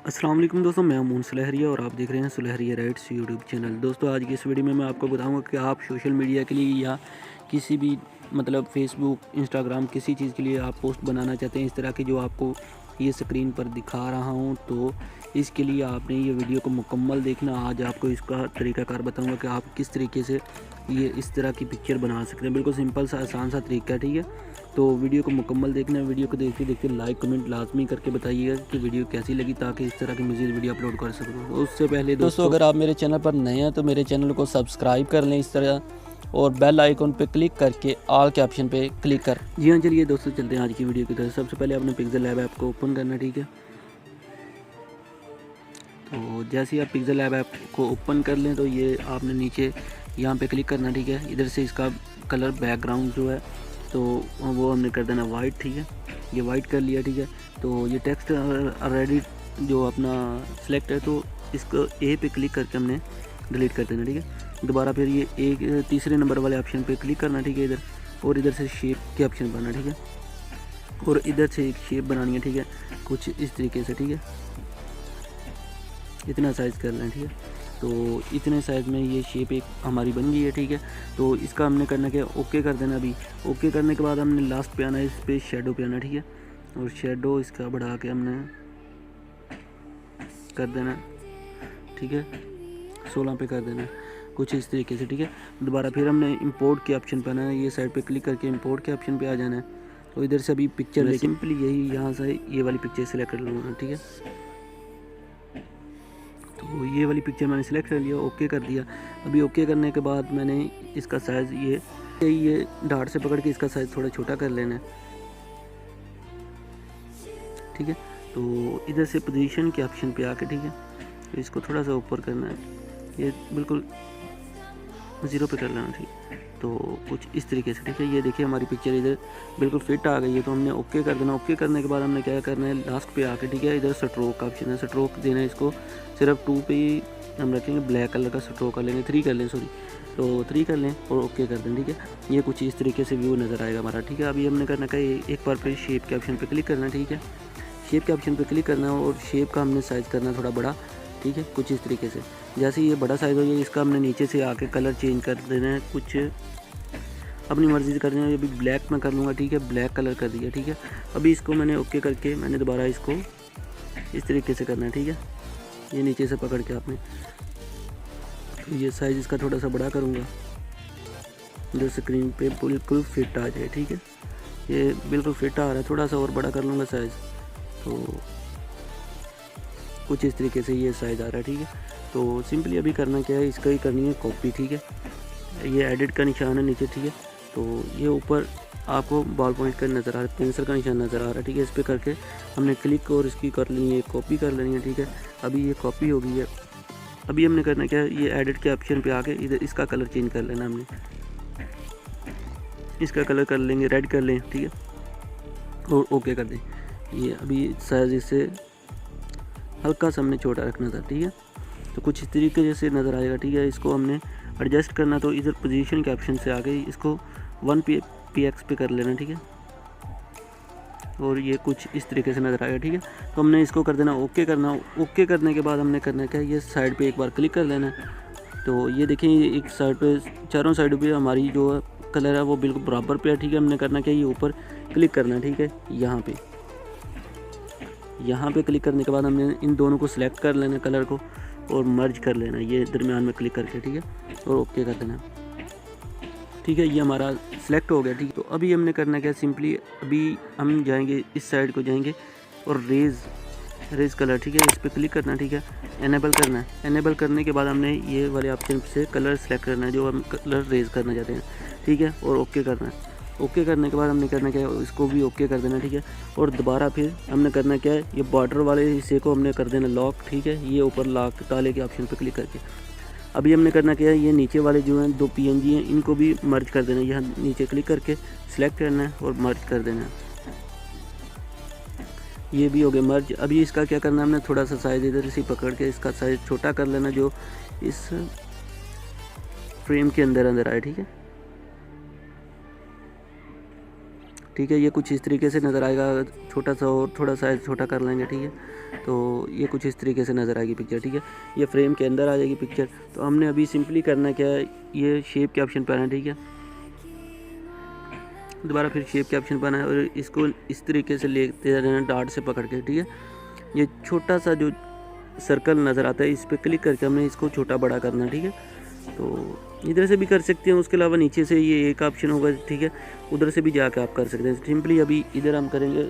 अस्सलाम वालेकुम दोस्तों, मैं अमून सुलहरिया और आप देख रहे हैं सुलहरिया राइट्स यूट्यूब चैनल। दोस्तों आज की इस वीडियो में मैं आपको बताऊंगा कि आप सोशल मीडिया के लिए या किसी भी फेसबुक, इंस्टाग्राम किसी चीज़ के लिए आप पोस्ट बनाना चाहते हैं इस तरह की जो आपको ये स्क्रीन पर दिखा रहा हूं, तो इसके लिए आपने ये वीडियो को मुकम्मल देखना। आज आपको इसका तरीक़ाकार बताऊँगा कि आप किस तरीके से ये इस तरह की पिक्चर बना सकते हैं। बिल्कुल सिंपल सा आसान सा तरीका है, ठीक है। तो वीडियो को मुकम्मल देखना है। वीडियो को देखते देखते लाइक कमेंट लाजमी करके बताइएगा कि वीडियो कैसी लगी, ताकि इस तरह की मज़ीद वीडियो अपलोड कर सकूँ। तो उससे पहले दोस्तों अगर आप मेरे चैनल पर नए हैं तो मेरे चैनल को सब्सक्राइब कर लें इस तरह, और बेल आइकन पे क्लिक करके ऑल के ऑप्शन पे क्लिक कर। जी हाँ, चलिए दोस्तों चलते हैं आज की वीडियो की तरफ। सबसे पहले आपने पिक्सल लैब ऐप को ओपन करना है, ठीक है। तो जैसे ही आप पिक्सल लैब ऐप को ओपन कर लें तो ये आपने नीचे यहाँ पे क्लिक करना, ठीक है। इधर से इसका कलर बैकग्राउंड जो है तो वो हमने कर देना वाइट, ठीक है। ये वाइट कर लिया, ठीक है। तो ये टेक्स्ट ऑलरेडी जो अपना सेलेक्ट है तो इसको ए पे क्लिक करके हमने डिलीट कर देना, ठीक है। दोबारा फिर ये एक तीसरे नंबर वाले ऑप्शन पे क्लिक करना, ठीक है इधर, और इधर से शेप के ऑप्शन बनना, ठीक है। और इधर से एक शेप बनानी है, ठीक है, कुछ इस तरीके से, ठीक है। इतना साइज़ कर लें, ठीक है। तो इतने साइज़ में ये शेप एक हमारी बन गई है, ठीक है। तो इसका हमने करना क्या, ओके कर देना। अभी ओके करने के बाद हमने लास्ट पे आना है, इस पे शेडो पे आना, ठीक है। और शेडो इसका बढ़ा के हमने कर देना, ठीक है, 16 पे कर देना, कुछ इस तरीके से, ठीक है। दोबारा फिर हमने इंपोर्ट के ऑप्शन पे आना है, ये साइड पे क्लिक करके इंपोर्ट के ऑप्शन पे आ जाना है। तो इधर से अभी पिक्चर सिंपली यही यहाँ से ये वाली पिक्चर सेलेक्ट कर लूँगा, ठीक है। तो ये वाली पिक्चर मैंने सेलेक्ट कर लिया, ओके कर दिया। अभी ओके करने के बाद मैंने इसका साइज़ ये डार्ट से पकड़ के इसका साइज़ थोड़ा छोटा कर लेना है, ठीक है। तो इधर से पोजीशन के ऑप्शन पे आके, ठीक है, तो इसको थोड़ा सा ऊपर करना है, ये बिल्कुल 0 पे कर लेना, ठीक है। तो कुछ इस तरीके से, ठीक है। ये देखिए हमारी पिक्चर इधर बिल्कुल फिट आ गई है, तो हमने ओके कर देना। ओके करने के बाद हमने क्या करना है, लास्ट पे आके, ठीक है, इधर स्ट्रोक का ऑप्शन है, स्ट्रोक देना है इसको। सिर्फ 2 पे ही हम रखेंगे, ब्लैक कलर का स्ट्रोक कर लेंगे, 3 कर लें, सॉरी, तो 3 कर लें और ओके कर दें, ठीक है। ये कुछ इस तरीके से व्यू नज़र आएगा हमारा, ठीक है। अभी हमने करना क्या, एक बार फिर शेप के ऑप्शन पर क्लिक करना, ठीक है। शेप के ऑप्शन पर क्लिक करना और शेप का हमने साइज़ करना थोड़ा बड़ा, ठीक है, कुछ इस तरीके से। जैसे ये बड़ा साइज़ हो जाए इसका हमने नीचे से आके कलर चेंज कर देना है, कुछ अपनी मर्ज़ी से करनी है। अभी ब्लैक में कर लूँगा, ठीक है, ब्लैक कलर कर दिया, ठीक है। अभी इसको मैंने ओके करके मैंने दोबारा इसको इस तरीके से करना है, ठीक है। ये नीचे से पकड़ के आपने ये साइज़ इसका थोड़ा सा बड़ा करूँगा जो स्क्रीन पे बिल्कुल फिट आ जाए, ठीक है। ये बिल्कुल फिट आ रहा है, थोड़ा सा और बड़ा कर लूँगा साइज़, तो कुछ इस तरीके से ये साइज़ आ रहा है, ठीक है। तो सिंपली अभी करना क्या है, इसका ही करनी है कॉपी, ठीक है। ये एडिट का निशान है नीचे, ठीक है। तो ये ऊपर आपको बॉल पॉइंट का नज़र आ रहा है, पेंसिल का निशान नज़र आ रहा है, ठीक है। इस पर करके हमने क्लिक और इसकी कर लेनी है, कॉपी कर लेनी है, ठीक है। अभी ये कॉपी हो गई है। अभी हमने करना क्या है, ये एडिट के ऑप्शन पे आके इधर इसका कलर चेंज कर लेना, हमने इसका कलर कर लेंगे, रेड कर लें, ठीक है, और ओके कर दें। ये अभी साइज़ इससे हल्का सा हमने छोटा रखना था, ठीक है। तो कुछ इस तरीके से नज़र आएगा, ठीक है। इसको हमने एडजस्ट करना, तो इधर पोजीशन के ऑप्शन से आगे इसको 1px पे कर लेना, ठीक है। और ये कुछ इस तरीके से नज़र आएगा, ठीक है। तो हमने इसको कर देना, ओके करना। ओके करने के बाद हमने करना क्या है, ये साइड पे एक बार क्लिक कर लेना। तो ये देखें, ये एक साइड पे चारों साइडों पे हमारी जो कलर है वो बिल्कुल बराबर पे है, ठीक है। हमने करना क्या है, ये ऊपर क्लिक करना, ठीक है। यहाँ पे क्लिक करने के बाद हमने इन दोनों को सिलेक्ट कर लेना, कलर को, और मर्ज कर लेना, ये दरमियान में क्लिक करके, ठीक है, और ओके कर देना, ठीक है। ये हमारा सिलेक्ट हो गया, ठीक है। तो अभी हमने करना क्या, सिंपली अभी हम जाएंगे इस साइड को जाएंगे और रेज कलर, ठीक है, इस पर क्लिक करना, ठीक है, एनेबल करना है। एनेबल करने के बाद हमने ये वाले ऑप्शन से कलर सेलेक्ट करना है जो हम कलर रेज करना चाहते हैं, ठीक है, और ओके करना है। ओके करने के बाद हमने करना क्या है, इसको भी ओके कर देना, ठीक है। और दोबारा फिर हमने करना क्या है, ये बॉर्डर वाले हिस्से को हमने कर देना लॉक, ठीक है, ये ऊपर लॉक ताले के ऑप्शन पे क्लिक करके। अभी हमने करना क्या है, ये नीचे वाले जो हैं 2 PNG हैं इनको भी मर्ज कर देना, यहाँ नीचे क्लिक करके सिलेक्ट करना है और मर्ज कर देना है। ये भी हो गया मर्ज। अभी इसका क्या करना है, हमने थोड़ा सा साइज़ इधर से पकड़ के इसका साइज़ छोटा कर लेना जो इस फ्रेम के अंदर आए, ठीक है। ठीक है। ये कुछ इस तरीके से नज़र आएगा, छोटा सा और थोड़ा साइज़ छोटा कर लेंगे, ठीक है। तो ये कुछ इस तरीके से नज़र आएगी पिक्चर, ठीक है। ये फ्रेम के अंदर आ जाएगी पिक्चर। तो हमने अभी सिंपली करना क्या है, ये शेप के ऑप्शन पर आना है, ठीक है। दोबारा फिर शेप के ऑप्शन पर आना है और इसको इस तरीके से लेते रहना डार्ट से पकड़ के, ठीक है। ये छोटा सा जो सर्कल नज़र आता है इस पर क्लिक करके हमने इसको छोटा बड़ा करना है, ठीक है। तो इधर से भी कर सकते हैं, उसके अलावा नीचे से ये एक ऑप्शन होगा, ठीक है, उधर से भी जाके आप कर सकते हैं। सिंपली अभी इधर हम करेंगे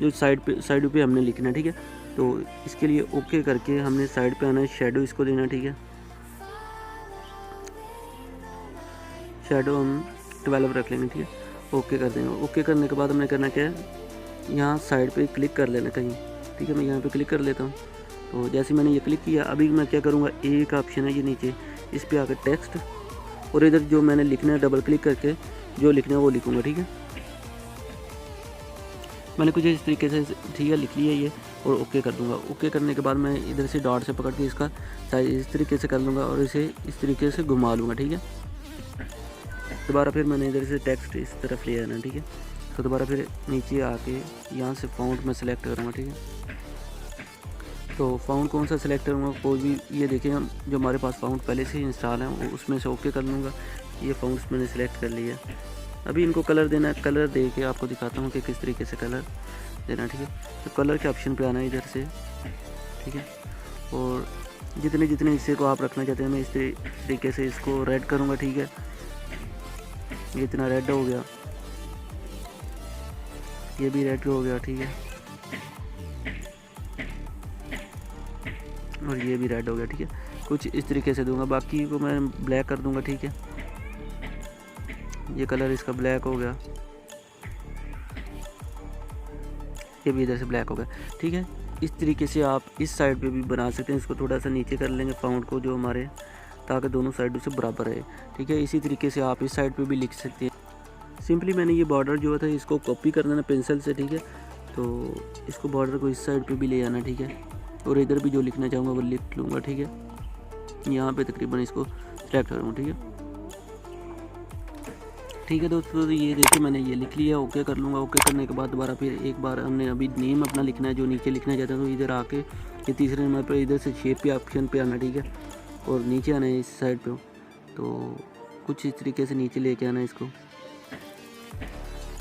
जो साइड पे हमने लिखना है, ठीक है। तो इसके लिए ओके करके हमने साइड पे आना है, शेडो इसको देना, ठीक है। शेडो हम 12 रख लेंगे, ठीक है। ओके कर देंगे। ओके करने के बाद हमने करना क्या है, यहाँ साइड पे क्लिक कर लेना कहीं, ठीक है। मैं यहाँ पे क्लिक कर लेता हूँ। तो जैसे मैंने ये क्लिक किया, अभी मैं क्या करूँगा, एक ऑप्शन है ये नीचे, इस पर आकर टेक्स्ट, और इधर जो मैंने लिखना है डबल क्लिक करके जो लिखना है वो लिखूँगा, ठीक है। मैंने कुछ इस तरीके से, ठीक है, लिख लिया ये, और ओके कर दूँगा। ओके करने के बाद मैं इधर से डॉट से पकड़ के इसका साइज इस तरीके से कर लूँगा और इसे इस तरीके से घुमा लूँगा, ठीक है। दोबारा फिर मैंने इधर से टेक्स्ट इस तरफ ले आना, ठीक है। तो दोबारा फिर नीचे आके यहाँ से फ़ॉन्ट में सेलेक्ट करूँगा, ठीक है। तो फ़ॉन्ट कौन सा सेलेक्ट करूँगा, कोई भी, ये देखें हम जो हमारे पास फ़ॉन्ट पहले से ही इंस्टॉल है वो उसमें से ओके कर लूँगा। ये फ़ॉन्ट्स मैंने सेलेक्ट कर लिया। अभी इनको कलर देना है, कलर दे के आपको दिखाता हूँ कि किस तरीके से कलर देना, ठीक है। तो कलर के ऑप्शन पे आना है इधर से, ठीक है। और जितने जितने हिस्से को आप रखना चाहते हैं मैं इस तरीके से इसको रेड करूँगा, ठीक है। ये इतना रेड हो गया, ये भी रेड हो गया, ठीक है, और ये भी रेड हो गया, ठीक है। कुछ इस तरीके से दूंगा, बाकी को मैं ब्लैक कर दूंगा, ठीक है। ये कलर इसका ब्लैक हो गया, ये भी इधर से ब्लैक हो गया, ठीक है। इस तरीके से आप इस साइड पे भी बना सकते हैं। इसको थोड़ा सा नीचे कर लेंगे फ़ॉन्ट को जो हमारे, ताकि दोनों साइडों से बराबर रहे, ठीक है। इसी तरीके से आप इस साइड पे भी लिख सकते हैं। सिंपली मैंने ये बॉर्डर जो था इसको कॉपी कर देना पेंसिल से, ठीक है। तो इसको बॉर्डर को इस साइड पे भी ले आना, ठीक है। और इधर भी जो लिखना चाहूँगा वो लिख लूँगा, ठीक है। यहाँ पे तकरीबन इसको सेलेक्ट करूँगा, ठीक है। ठीक है दोस्तों, तो ये देखिए मैंने ये लिख लिया। ओके कर लूँगा। ओके करने के बाद दोबारा फिर एक बार हमने अभी नेम अपना लिखना है, जो नीचे लिखना चाहते हैं, तो इधर आके ये तीसरे नंबर पर इधर से शेप के ऑप्शन पे आना, ठीक है। और नीचे आना है इस साइड पे, तो कुछ इस तरीके से नीचे लेके आना है इसको।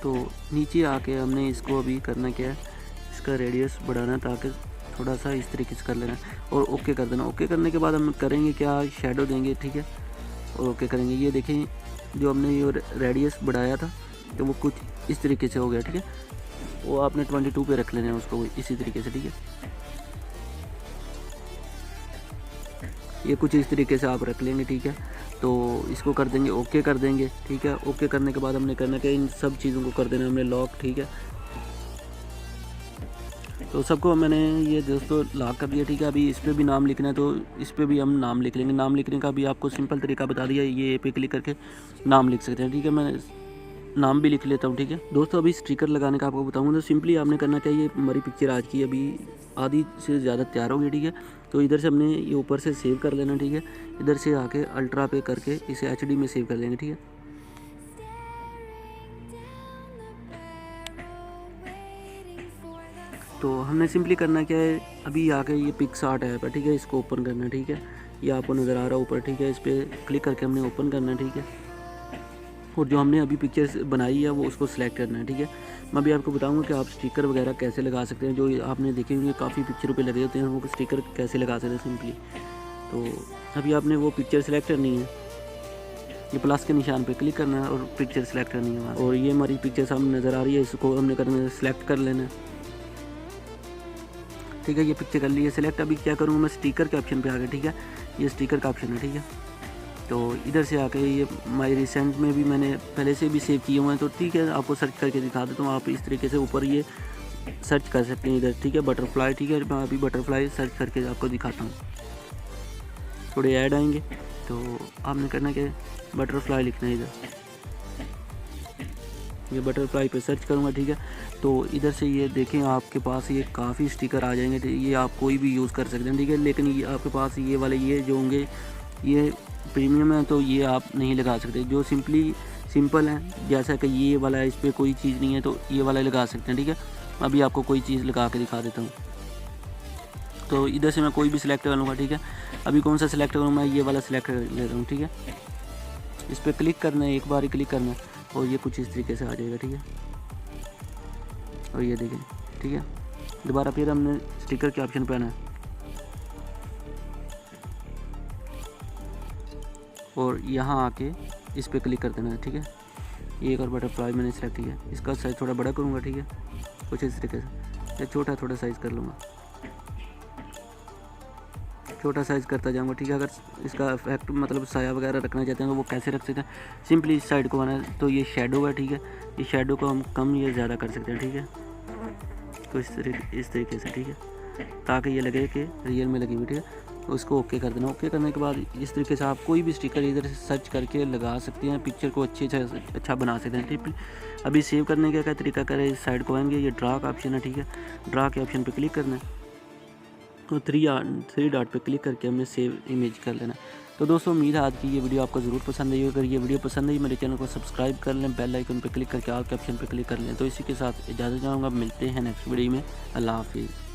तो नीचे आके हमने इसको अभी करना क्या है, इसका रेडियस बढ़ाना, ताकि थोड़ा सा इस तरीके से कर लेना और ओके कर देना। ओके करने के बाद हम करेंगे क्या, शेडो देंगे, ठीक है, और ओके करेंगे। ये देखें जो हमने ये रेडियस बढ़ाया था तो वो कुछ इस तरीके से हो गया, ठीक है। वो आपने 22 पे रख लेना है उसको इसी तरीके से, ठीक है। ये कुछ इस तरीके से आप रख लेंगे, ठीक है। तो इसको कर देंगे, ओके कर देंगे, ठीक है। ओके करने के बाद हमने करना क्या, इन सब चीज़ों को कर देना हमने लॉक, ठीक है। तो सबको मैंने ये दोस्तों लॉक कर दिया, ठीक है। अभी इस पर भी नाम लिखना है तो इस पर भी हम नाम लिख लेंगे। नाम लिखने का भी आपको सिंपल तरीका बता दिया, ये पे क्लिक करके नाम लिख सकते हैं, ठीक है। मैं नाम भी लिख लेता हूँ, ठीक है। दोस्तों अभी स्टिकर लगाने का आपको बताऊँगा, तो सिंपली आपने करना चाहिए, हमारी पिक्चर आज की अभी आधी से ज़्यादा तैयार हो गई, ठीक है। तो इधर से हमने ये ऊपर से सेव कर लेना, ठीक है। इधर से आके अल्ट्रा पे करके इसे HD में सेव कर लेंगे, ठीक है। तो हमने सिंपली करना क्या है, अभी आके ये पिक्सआर्ट ऐप है, ठीक है, इसको ओपन करना है, ठीक है। ये आपको नज़र आ रहा है ऊपर, ठीक है। इस पर क्लिक करके हमने ओपन करना है, ठीक है। और जो हमने अभी पिक्चर बनाई है वो उसको सिलेक्ट करना है, ठीक है। मैं भी आपको बताऊंगा कि आप स्टिकर वगैरह कैसे लगा सकते हैं। जो आपने देखे होंगे काफ़ी पिक्चरों पे लगे होते हैं, वो स्टिकर कैसे लगा सकते हैं सिंपली। तो अभी आपने वो पिक्चर सेलेक्ट करनी है, ये प्लस के निशान पे क्लिक करना है और पिक्चर सेलेक्ट करनी है। और ये हमारी पिक्चर सामने नज़र आ रही है, इसको हमने करना है सेलेक्ट कर लेना है, ठीक है। ये पिक्चर कर ली है सेलेक्ट। अभी क्या करूँगा मैं, स्टिकर के ऑप्शन पे आ गया, ठीक है। ये स्टिकर का ऑप्शन है, ठीक है। तो इधर से आके ये माई रिसेंट में भी मैंने पहले से भी सेव किए हुए हैं, तो ठीक है, आपको सर्च करके दिखा देता हूँ। आप इस तरीके से ऊपर ये सर्च कर सकते हैं इधर, ठीक है। बटरफ्लाई, ठीक है। मैं अभी बटरफ्लाई सर्च करके आपको दिखाता हूँ। थोड़े ऐड आएंगे तो आपने करना क्या है, बटरफ्लाई लिखना है इधर, ये बटरफ्लाई पे सर्च करूँगा, ठीक है। तो इधर से ये देखें आपके पास ये काफ़ी स्टिकर आ जाएंगे, ये आप कोई भी यूज़ कर सकते हैं, ठीक है। लेकिन ये आपके पास ये वाले ये जो होंगे ये प्रीमियम है, तो ये आप नहीं लगा सकते। जो सिंपली सिंपल है, जैसा कि ये वाला है, इस पर कोई चीज़ नहीं है तो ये वाला लगा सकते हैं। ठीक है, अभी आपको कोई चीज़ लगा के दिखा देता हूँ। तो इधर से मैं कोई भी सिलेक्ट कर लूँगा। ठीक है, अभी कौन सा सिलेक्ट करूँ, मैं ये वाला सिलेक्ट कर लेता हूँ। ठीक है, इस पर क्लिक करना है, एक बार ही क्लिक करना है और ये कुछ इस तरीके से आ जाएगा। ठीक है, और ये देखें। ठीक है, दोबारा फिर हमने स्टिकर के ऑप्शन पे आना है और यहाँ आके इस पर क्लिक कर देना है। ठीक है, ये एक और बटरफ्लाई मैंने सेलेक्ट किया, इसका साइज़ थोड़ा बड़ा करूँगा। ठीक है, कुछ इस तरीके से, या छोटा थोड़ा साइज़ कर लूँगा, छोटा साइज़ करता जाऊँगा। ठीक है, अगर इसका इफेक्ट मतलब साया वगैरह रखना चाहते हैं तो वो कैसे रख सकते हैं, सिंपली इस साइड को आना है। तो ये शेडो है। ठीक है, ये शेडो को हम कम या ज़्यादा कर सकते हैं। ठीक है, तो इस तरीके से। ठीक है, ताकि ये लगे कि रियल में लगी हुई। ठीक है, उसको ओके कर देना। ओके करने के बाद इस तरीके से आप कोई भी स्टिकर इधर से सर्च करके लगा सकते हैं, पिक्चर को अच्छा बना सकते हैं। ठीक है, अभी सेव करने का क्या तरीका करें, इस साइड को आएंगे, ये ड्रा का ऑप्शन है। ठीक है, ड्रा के ऑप्शन पे क्लिक करना है तो थ्री डॉट पे क्लिक करके हमने सेव इमेज कर लेना। तो दोस्तों, उम्मीद है आज की ये वीडियो आपको ज़रूर पसंद आई। अगर ये वीडियो पसंद आई, मेरे चैनल को सब्सक्राइब कर लें, बेल आइकन पे क्लिक करके ऑल के ऑप्शन पे क्लिक कर लें। तो इसी के साथ इजाज़त चाहूँगा, मिलते हैं नेक्स्ट वीडियो में। अल्लाह हाफिज़।